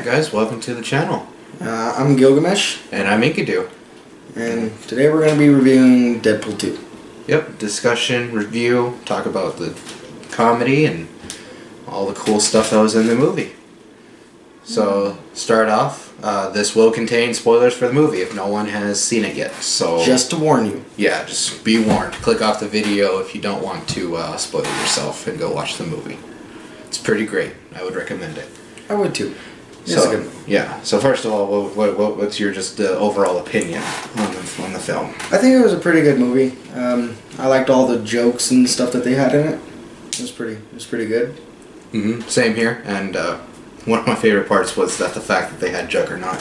Alright guys, welcome to the channel. I'm Gilgamesh. And I'm Enkidu. And today we're going to be reviewing Deadpool 2. Yep, discussion, review, talk about the comedy and all the cool stuff that was in the movie. So, start off, this will contain spoilers for the movie if no one has seen it yet. So just to warn you. Yeah, just be warned. Click off the video if you don't want to spoil yourself and go watch the movie. It's pretty great. I would recommend it. I would too. So, yeah. So first of all, what's your just overall opinion on the film? I think it was a pretty good movie. I liked all the jokes and stuff that they had in it. It was pretty good. Same here. And one of my favorite parts was the fact that they had Juggernaut.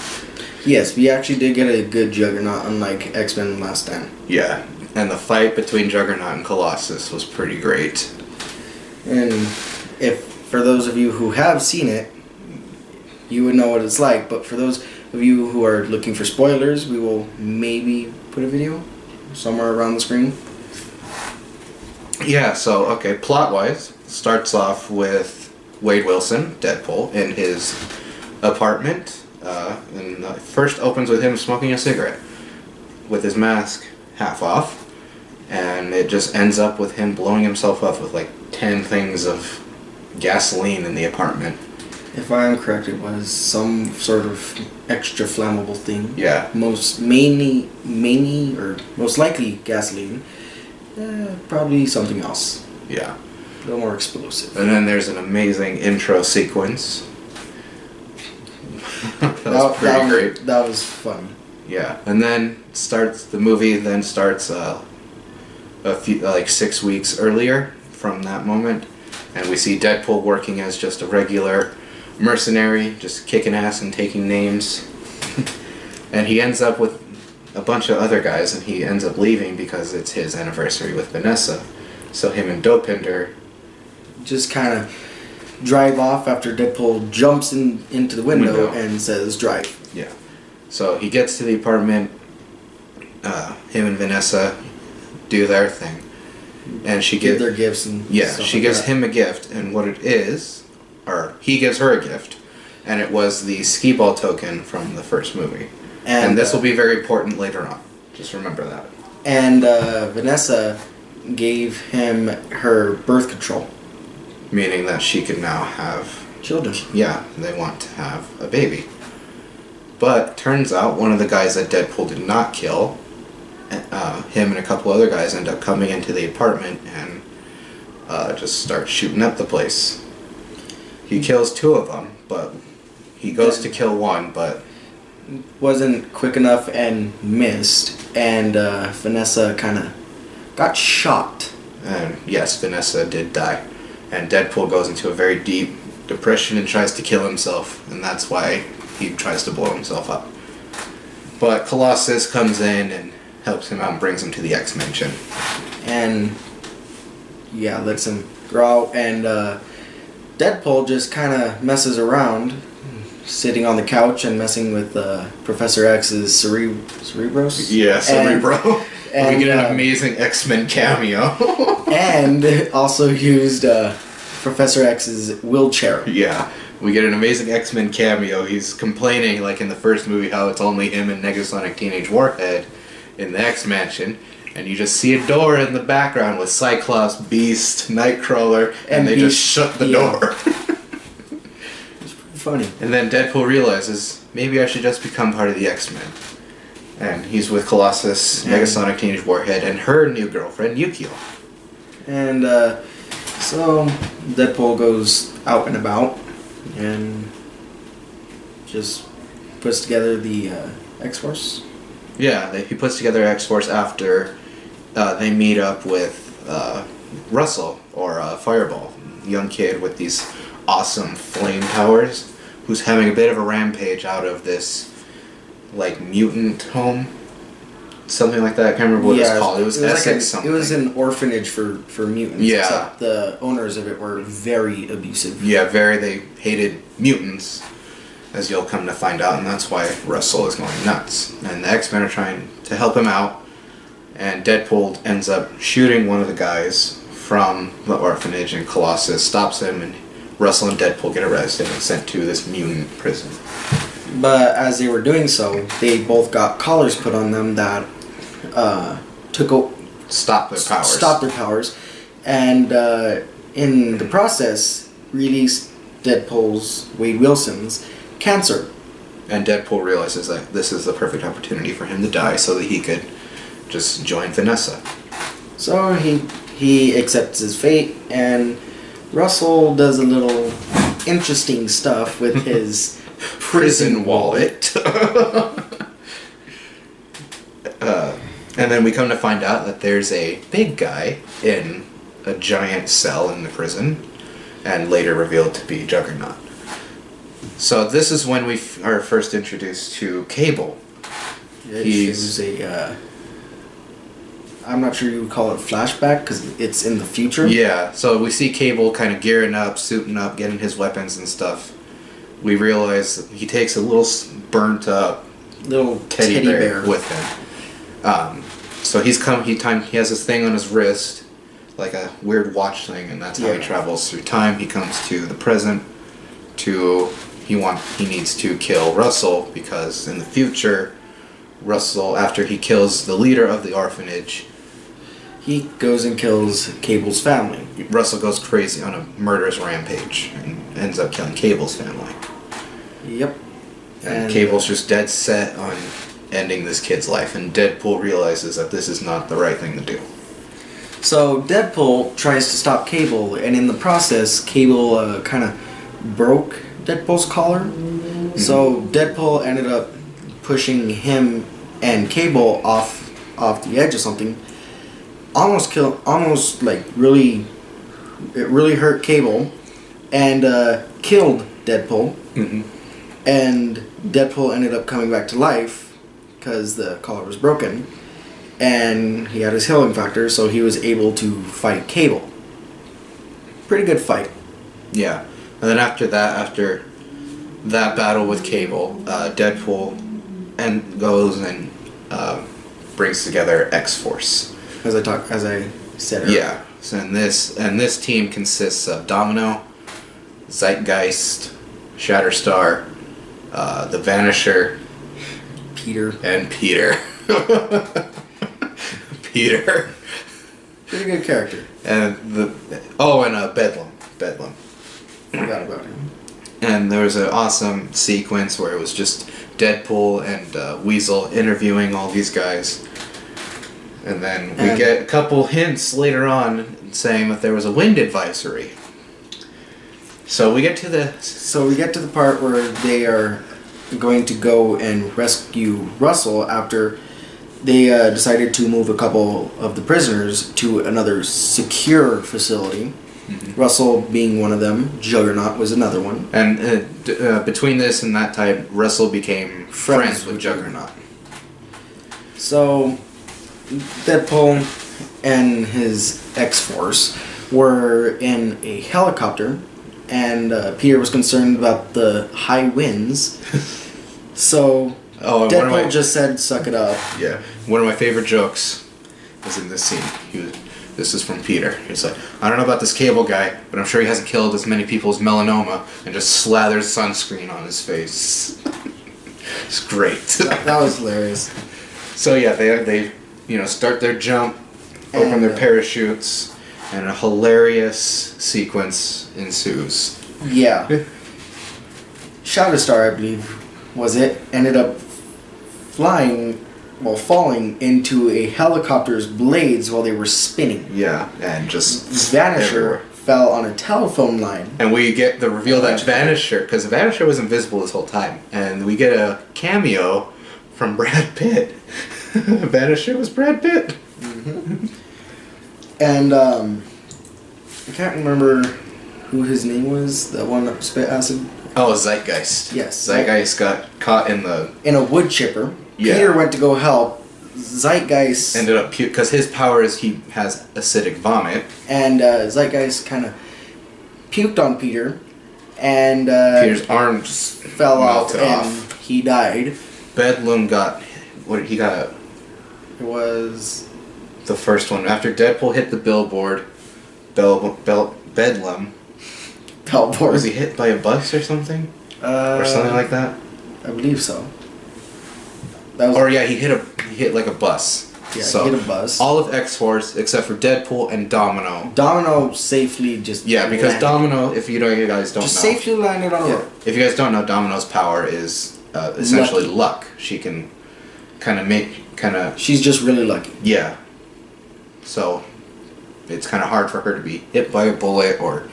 Yes, we actually did get a good Juggernaut, unlike X-Men Last Stand. Yeah, and the fight between Juggernaut and Colossus was pretty great. And for those of you who have seen it, you would know what it's like, but for those of you who are looking for spoilers, we will maybe put a video somewhere around the screen. Yeah, so, okay, plot-wise, starts off with Wade Wilson, Deadpool, in his apartment, and first opens with him smoking a cigarette with his mask half off, and it just ends up with him blowing himself up with like 10 things of gasoline in the apartment. If I am correct, it was some sort of extra flammable thing. Yeah. Most likely gasoline. Probably something else. Yeah. A little more explosive. And then there's an amazing intro sequence. that was pretty great. That was funny. Yeah. And then the movie then starts a few, like 6 weeks earlier from that moment. And we see Deadpool working as just a regular mercenary, just kicking ass and taking names. And he ends up with a bunch of other guys, and he ends up leaving because it's his anniversary with Vanessa. So him and Dopinder just kind of drive off after Deadpool jumps into the window and says, drive. Yeah. So he gets to the apartment, him and Vanessa do their thing. And she give their gifts and she gives him a gift, and what it is, or he gives her a gift, and it was the skee ball token from the first movie. And this will be very important later on. Just remember that. And Vanessa gave him her birth control. Meaning that she can now have children. Yeah, they want to have a baby. But turns out one of the guys that Deadpool did not kill, him and a couple other guys end up coming into the apartment and just start shooting up the place. He kills 2 of them, but he goes to kill one, but wasn't quick enough and missed, and Vanessa kind of got shot. And yes, Vanessa did die. And Deadpool goes into a very deep depression and tries to kill himself, and that's why he tries to blow himself up. But Colossus comes in and helps him out and brings him to the X-Mansion. And yeah, lets him grow out, and Deadpool just kind of messes around, sitting on the couch and messing with Professor X's Cerebros. Yeah, Cerebro. And we get an amazing X-Men cameo. And also used Professor X's wheelchair. Yeah, we get an amazing X-Men cameo. He's complaining, like in the first movie, how it's only him and Negasonic Teenage Warhead in the X-Mansion. And you just see a door in the background with Cyclops, Beast, Nightcrawler, and they just shut the door. It's funny. And then Deadpool realizes, maybe I should just become part of the X-Men. And he's with Colossus, Negasonic Teenage Warhead, and her new girlfriend, Yukio. And so Deadpool goes out and about and just puts together the X-Force. Yeah, he puts together X-Force after they meet up with Russell, or Fireball, young kid with these awesome flame powers, who's having a bit of a rampage out of this like mutant home, something like that. I can't remember what it was called. It was Essex something. It was an orphanage for mutants. Yeah. Except the owners of it were very abusive. Yeah, they hated mutants, as you'll come to find out, and that's why Russell is going nuts. And the X-Men are trying to help him out, and Deadpool ends up shooting one of the guys from the orphanage, and Colossus stops him and Russell and Deadpool get arrested and sent to this mutant prison. But as they were doing so, they both got collars put on them that Stop their powers. Stop their powers, and in the process, released Deadpool's, Wade Wilson's, cancer. And Deadpool realizes that this is the perfect opportunity for him to die so that he could just join Vanessa. So he accepts his fate, and Russell does a little interesting stuff with his prison wallet. And then we come to find out that there's a big guy in a giant cell in the prison, and later revealed to be Juggernaut. So this is when we are first introduced to Cable. He's a... I'm not sure you would call it flashback, because it's in the future. Yeah, so we see Cable kind of gearing up, suiting up, getting his weapons and stuff. We realize that he takes a little burnt up little teddy bear with him. So he has this thing on his wrist, like a weird watch thing, and that's how he travels through time. He comes to the present. He needs to kill Russell, because in the future, Russell, after he kills the leader of the orphanage, he goes and kills Cable's family. Russell goes crazy on a murderous rampage and ends up killing Cable's family. Yep. And Cable's just dead set on ending this kid's life, and Deadpool realizes that this is not the right thing to do. So Deadpool tries to stop Cable, and in the process, Cable kind of broke Deadpool's collar. Mm-hmm. So Deadpool ended up pushing him and Cable off the edge of something. It really hurt Cable, and killed Deadpool. Mm-hmm. And Deadpool ended up coming back to life because the collar was broken, and he had his healing factor, so he was able to fight Cable. Pretty good fight. Yeah. And then after that battle with Cable, Deadpool goes and brings together X-Force. As I said earlier. Yeah. So this team consists of Domino, Zeitgeist, Shatterstar, the Vanisher, Peter. And Peter. Peter. Pretty good character. And Bedlam. Forgot about him. And there was an awesome sequence where it was just Deadpool and Weasel interviewing all these guys. And then we get a couple hints later on saying that there was a wind advisory. So we get to the part where they are going to go and rescue Russell after they decided to move a couple of the prisoners to another secure facility. Mm-hmm. Russell being one of them, Juggernaut was another one. And between this and that time, Russell became friends with Juggernaut. So Deadpool and his X-Force were in a helicopter, and Peter was concerned about the high winds. So Deadpool just said, "Suck it up." Yeah. One of my favorite jokes was in this scene. This is from Peter. He's like, "I don't know about this Cable guy, but I'm sure he hasn't killed as many people as melanoma," and just slathers sunscreen on his face. It's great. That was hilarious. So yeah, they start their jump, open their parachutes, and a hilarious sequence ensues. Yeah. Shatterstar, I believe, was it, ended up falling into a helicopter's blades while they were spinning. Yeah, and just Vanisher everywhere. Fell on a telephone line. And we get the reveal that Vanisher, because Vanisher was invisible this whole time, and we get a cameo from Brad Pitt. Vanisher was Brad Pitt. Mm-hmm. And I can't remember who his name was, the one that spit acid. Oh, Zeitgeist. Yes. Zeitgeist got caught in a wood chipper. Yeah. Peter went to go help. Zeitgeist ended up because his power is he has acidic vomit. And Zeitgeist kind of puked on Peter, and Peter's arm just fell off, and he died. Bedlam got he got a. It was the first one after Deadpool hit the billboard. Bedlam propel board. Was he hit by a bus or something? Or something like that? I believe so. He hit like a bus. Yeah, so he hit a bus. All of X-Force except for Deadpool and Domino. Domino safely just because landed. Domino, if you guys don't just know, safely landed on a rope. If you guys don't know, Domino's power is essentially luck. She can She's just really lucky. Yeah. So it's kind of hard for her to be hit by a bullet, or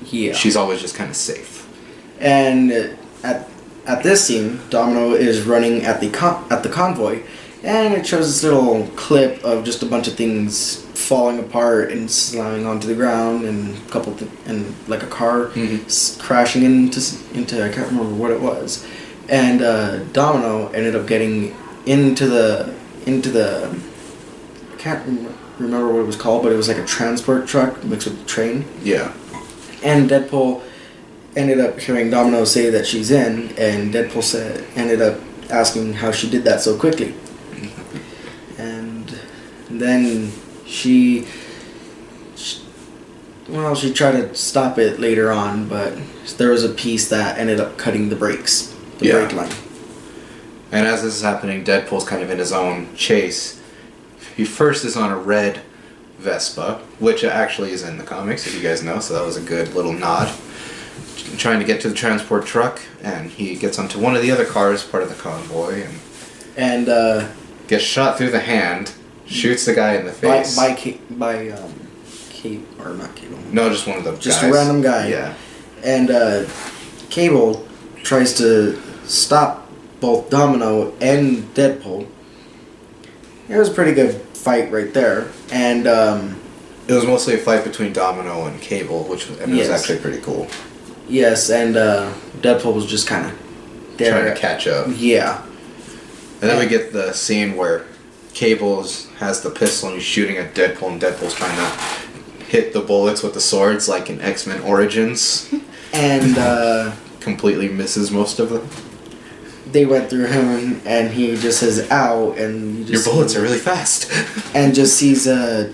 she's always just kind of safe. And at this scene, Domino is running at the convoy, and it shows this little clip of just a bunch of things falling apart and slamming onto the ground, and like a car crashing into I can't remember what it was, and Domino ended up getting into the I can't remember what it was called, but it was like a transport truck mixed with a train. Yeah. And Deadpool ended up hearing Domino say that she's in, and Deadpool ended up asking how she did that so quickly. And then she tried to stop it later on, but there was a piece that ended up cutting the brakes, brake line. And as this is happening, Deadpool's kind of in his own chase. He first is on a red Vespa, which actually is in the comics, if you guys know, so that was a good little nod. Trying to get to the transport truck, and he gets onto one of the other cars, part of the convoy, and gets shot through the hand, shoots the guy in the face. Or not Cable. No, just one of the guys. Just a random guy. Yeah. And Cable tries to stop both Domino and Deadpool. It was a pretty good fight right there, and it was mostly a fight between Domino and Cable, it was actually pretty cool. Yes, and Deadpool was just kind of there. Trying to catch up. Yeah. And then we get the scene where Cable has the pistol and he's shooting at Deadpool, and Deadpool's trying to hit the bullets with the swords like in X-Men Origins. And completely misses most of them. They went through him, and he just says, "Ow!" And you just your bullets are really fast. And just sees and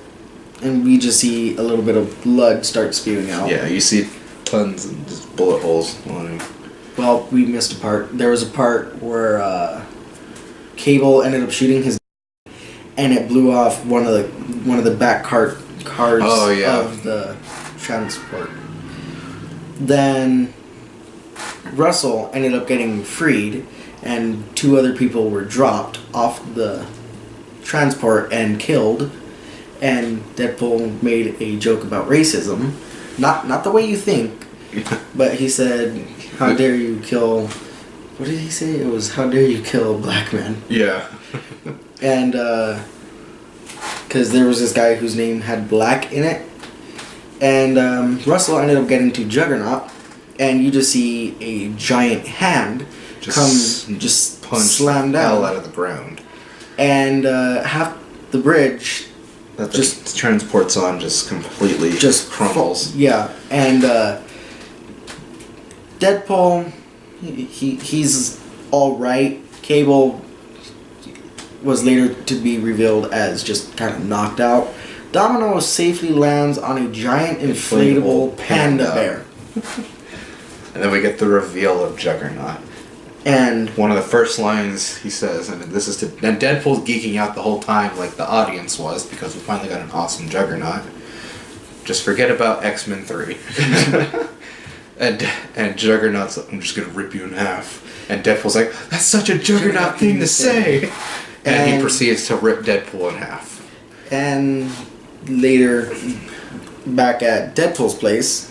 we just see a little bit of blood start spewing out. Yeah, you see tons of just bullet holes on him. Well, we missed a part. There was a part where Cable ended up shooting his, and it blew off one of the back cars of the transport. Then Russell ended up getting freed, and 2 other people were dropped off the transport and killed. And Deadpool made a joke about racism, not the way you think, but he said, "How dare you kill?" What did he say? It was, "How dare you kill a black man?" Yeah. And because there was this guy whose name had black in it, and Russell ended up getting to Juggernaut, and you just see a giant hand just punch slam down hell out of the ground, and half the bridge that just transports on just completely crumbles. Yeah, and Deadpool, he's all right. Cable was later to be revealed as just kind of knocked out. Domino safely lands on a giant inflatable panda bear. And then we get the reveal of Juggernaut. And one of the first lines he says, and Deadpool's geeking out the whole time like the audience was, because we finally got an awesome Juggernaut. Just forget about X-Men 3. and Juggernaut's like, "I'm just gonna rip you in half." And Deadpool's like, "That's such a Juggernaut thing to say." And he proceeds to rip Deadpool in half. And later, back at Deadpool's place,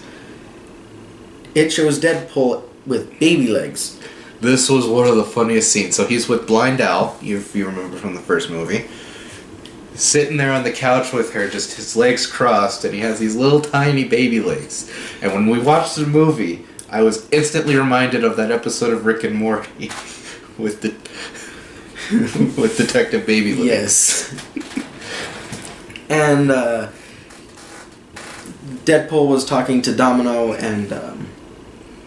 it shows Deadpool with baby legs. This was one of the funniest scenes. So he's with Blind Al, if you remember from the first movie. Sitting there on the couch with her, just his legs crossed, and he has these little tiny baby legs. And when we watched the movie, I was instantly reminded of that episode of Rick and Morty with Detective Baby Legs. Yes. And Deadpool was talking to Domino and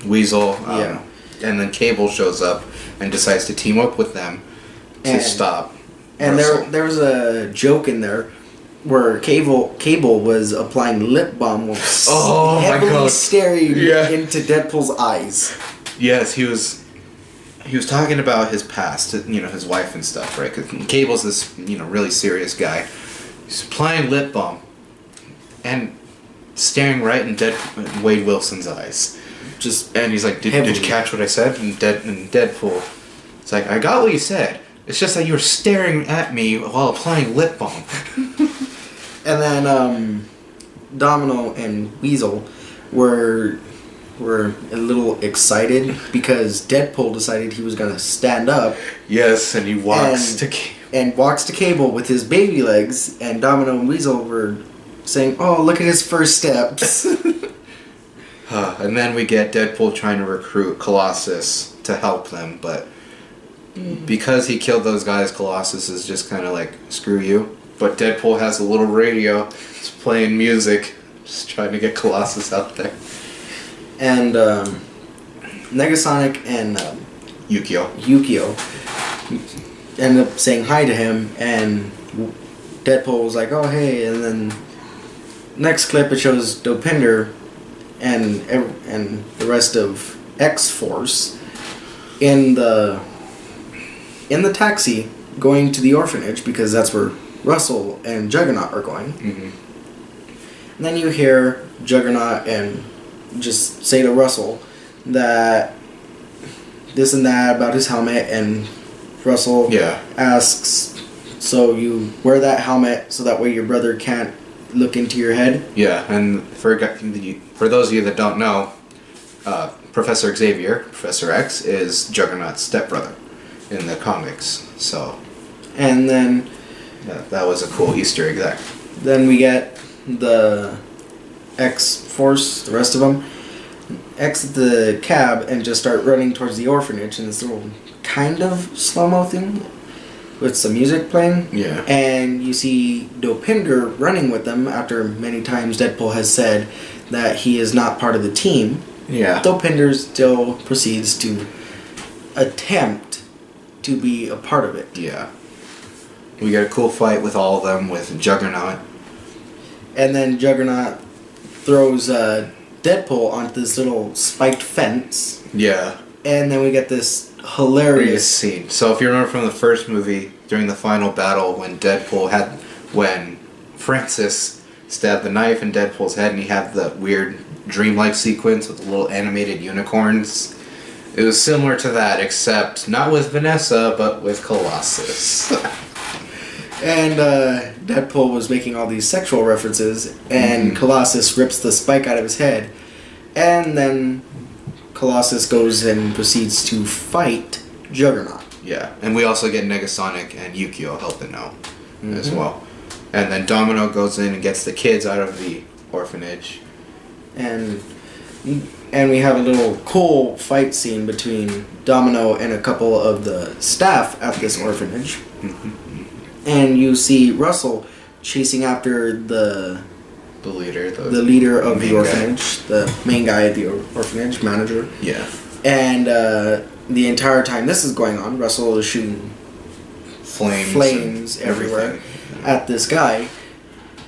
Weasel. And then Cable shows up and decides to team up with them to stop And Russell. there was a joke in there where Cable was applying lip balm while Oh my heavily God. staring Yeah. into Deadpool's eyes. Yes, he was talking about his past, his wife and stuff, right? 'Cause Cable's this, really serious guy. He's applying lip balm and staring right in Wade Wilson's eyes. And he's like, did you catch what I said? And Deadpool, it's like, I got what you said. It's just that you were staring at me while applying lip balm. And then Domino and Weasel were a little excited because Deadpool decided he was gonna stand up. Yes, and he walks to Cable with his baby legs, and Domino and Weasel were saying, "Oh, look at his first steps." And then we get Deadpool trying to recruit Colossus to help them, but because he killed those guys, Colossus is just kind of like, screw you. But Deadpool has a little radio, it's playing music, just trying to get Colossus out there. And Negasonic and Yukio end up saying hi to him, and Deadpool was like, "Oh, hey," and then next clip it shows Dopinder and the rest of X-Force in the taxi going to the orphanage because that's where Russell and Juggernaut are going. Mm-hmm. And then you hear Juggernaut and just say to Russell that this and that about his helmet, and Russell asks, "So you wear that helmet so that way your brother can't look into your head?" Yeah, and for those of you that don't know, Professor Xavier, Professor X, is Juggernaut's stepbrother in the comics. So, and then that was a cool Easter egg there. Then we get the X-Force, the rest of them, exit the cab and just start running towards the orphanage in this little kind of slow-mo thing with some music playing. Yeah. And you see Dopinder running with them after many times Deadpool has said that he is not part of the team. Yeah. Dopinder still proceeds to attempt to be a part of it. Yeah. We get a cool fight with all of them with Juggernaut. And then Juggernaut throws Deadpool onto this little spiked fence. Yeah. And then we get this hilarious scene. So if you remember from the first movie, during the final battle when Francis stabbed the knife in Deadpool's head and he had the weird dreamlike sequence with the little animated unicorns. It was similar to that, except not with Vanessa, but with Colossus. And Deadpool was making all these sexual references, and Colossus rips the spike out of his head. And then Colossus goes and proceeds to fight Juggernaut. Yeah, and we also get Negasonic and Yukio helping out as well. And then Domino goes in and gets the kids out of the orphanage. And we have a little cool fight scene between Domino and a couple of the staff at this orphanage. And you see Russell chasing after the leader of the orphanage, the main guy at the orphanage, manager. Yeah. And the entire time this is going on, Russell is shooting flames everywhere at this guy,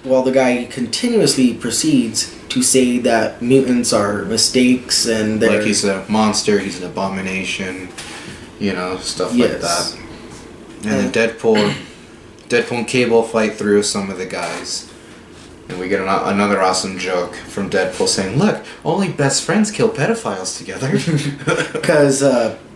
while the guy continuously proceeds to say that mutants are mistakes and they're... Like he's a monster, he's an abomination, stuff like that. And then Deadpool and Cable fight through some of the guys. And we get another awesome joke from Deadpool saying, "Look, only best friends kill pedophiles together." Because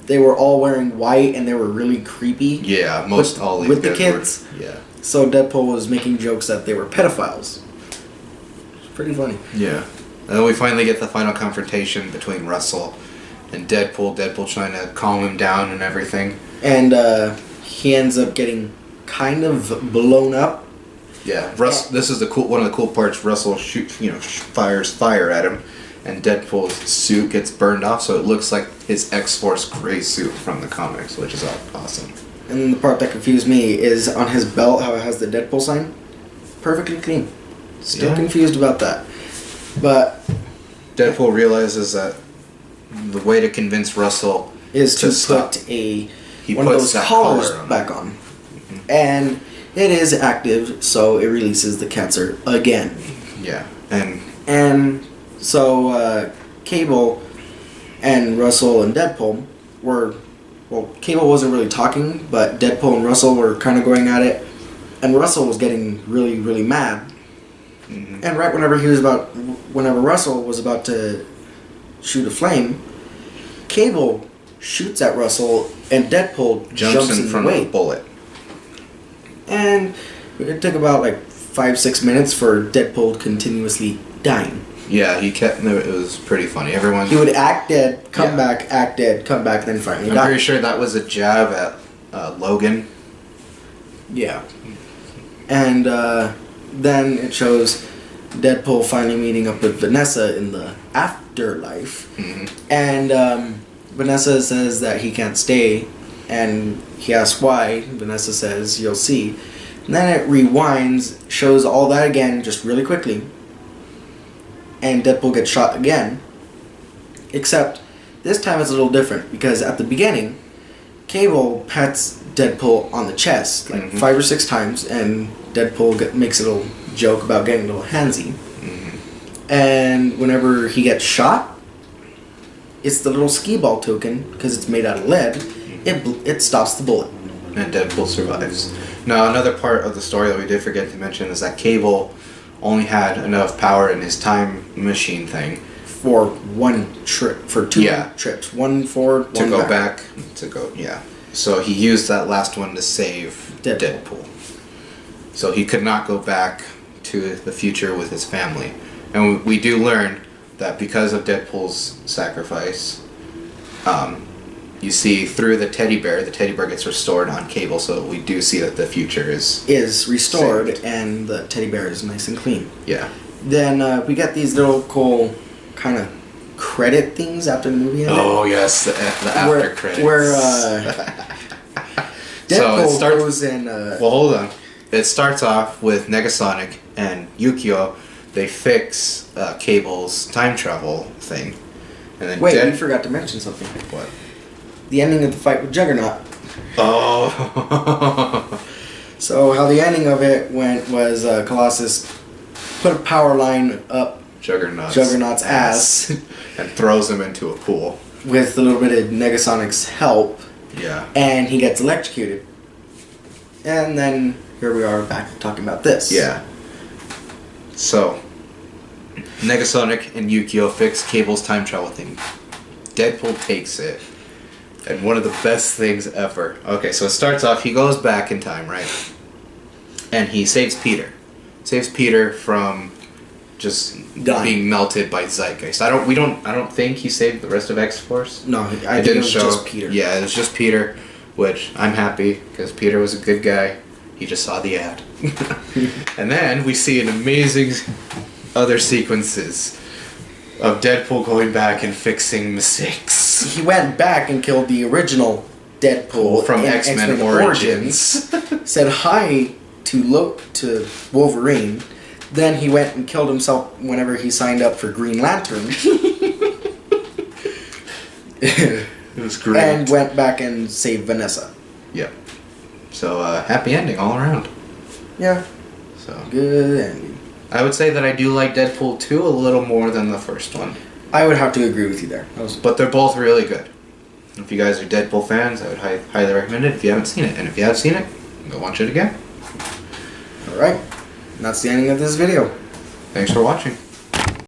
they were all wearing white and they were really creepy. Yeah, with the kids. Yeah. So Deadpool was making jokes that they were pedophiles. It's pretty funny. Yeah. And then we finally get the final confrontation between Russell and Deadpool. Deadpool trying to calm him down and everything. And he ends up getting kind of blown up. Yeah, this is one of the cool parts. Russell fires fire at him, and Deadpool's suit gets burned off, so it looks like his X-Force gray suit from the comics, which is awesome. And then the part that confused me is on his belt, how it has the Deadpool sign. Perfectly clean. Still confused about that. But Deadpool realizes that the way to convince Russell is to put one of those collars back on. And it is active, so it releases the cancer again. Yeah, And so Cable and Russell and Deadpool were, well, Cable wasn't really talking, but Deadpool and Russell were kind of going at it, and Russell was getting really, really mad. Mm-hmm. And right whenever Russell was about to shoot a flame, Cable shoots at Russell, and Deadpool jumps in front the way. of a bullet. And it took about like 5-6 minutes for Deadpool continuously dying. Yeah, it was pretty funny. Everyone. He would act dead, come back, act dead, come back, then finally die. I'm pretty sure that was a jab at Logan. Yeah. And then it shows Deadpool finally meeting up with Vanessa in the afterlife. Mm-hmm. And Vanessa says that he can't stay, and he asks why. Vanessa says, "You'll see." And then it rewinds, shows all that again just really quickly. And Deadpool gets shot again. Except this time it's a little different, because at the beginning, Cable pats Deadpool on the chest like 5 or 6 times, and Deadpool makes a little joke about getting a little handsy. Mm-hmm. And whenever he gets shot, it's the little skee ball token, because it's made out of lead. It stops the bullet. And Deadpool survives. Now, another part of the story that we did forget to mention is that Cable only had enough power in his time machine thing For 1 trip, for 2 trips. 1 forward, 1 to go back. Yeah. So he used that last one to save Deadpool. So he could not go back to the future with his family. And we do learn that because of Deadpool's sacrifice, you see through the teddy bear gets restored on Cable, so we do see that the future is restored saved. And the teddy bear is nice and clean. Yeah. Then we get these little cool kind of credit things after the movie ended. Oh yes, the after credits. Where Deadpool goes and... well, hold on. It starts off with Negasonic and Yukio. They fix Cable's time travel thing. And then wait, we forgot to mention something. What? The ending of the fight with Juggernaut. Oh. So how the ending of it went was Colossus put a power line up Juggernaut's ass and throws him into a pool with a little bit of Negasonic's help. Yeah. And he gets electrocuted. And then here we are back talking about this. Yeah. So Negasonic and Yukio fix Cable's time travel thing. Deadpool takes it. And one of the best things ever. Okay, so it starts off, he goes back in time, right? And he saves Peter. Saves Peter from just being melted by Zeitgeist. I don't think he saved the rest of X-Force. No, I think it was just Peter. Yeah, it was just Peter, which I'm happy, because Peter was a good guy. He just saw the ad. And then we see an amazing other sequences of Deadpool going back and fixing mistakes. He went back and killed the original Deadpool from X-Men Origins. Said hi to Wolverine. Then he went and killed himself whenever he signed up for Green Lantern. It was great. And went back and saved Vanessa. Yep. So happy ending all around. Yeah. So good ending. I would say that I do like Deadpool 2 a little more than the first one. I would have to agree with you there. But they're both really good. If you guys are Deadpool fans, I would highly recommend it if you haven't seen it. And if you have seen it, go watch it again. Alright. That's the ending of this video. Thanks for watching.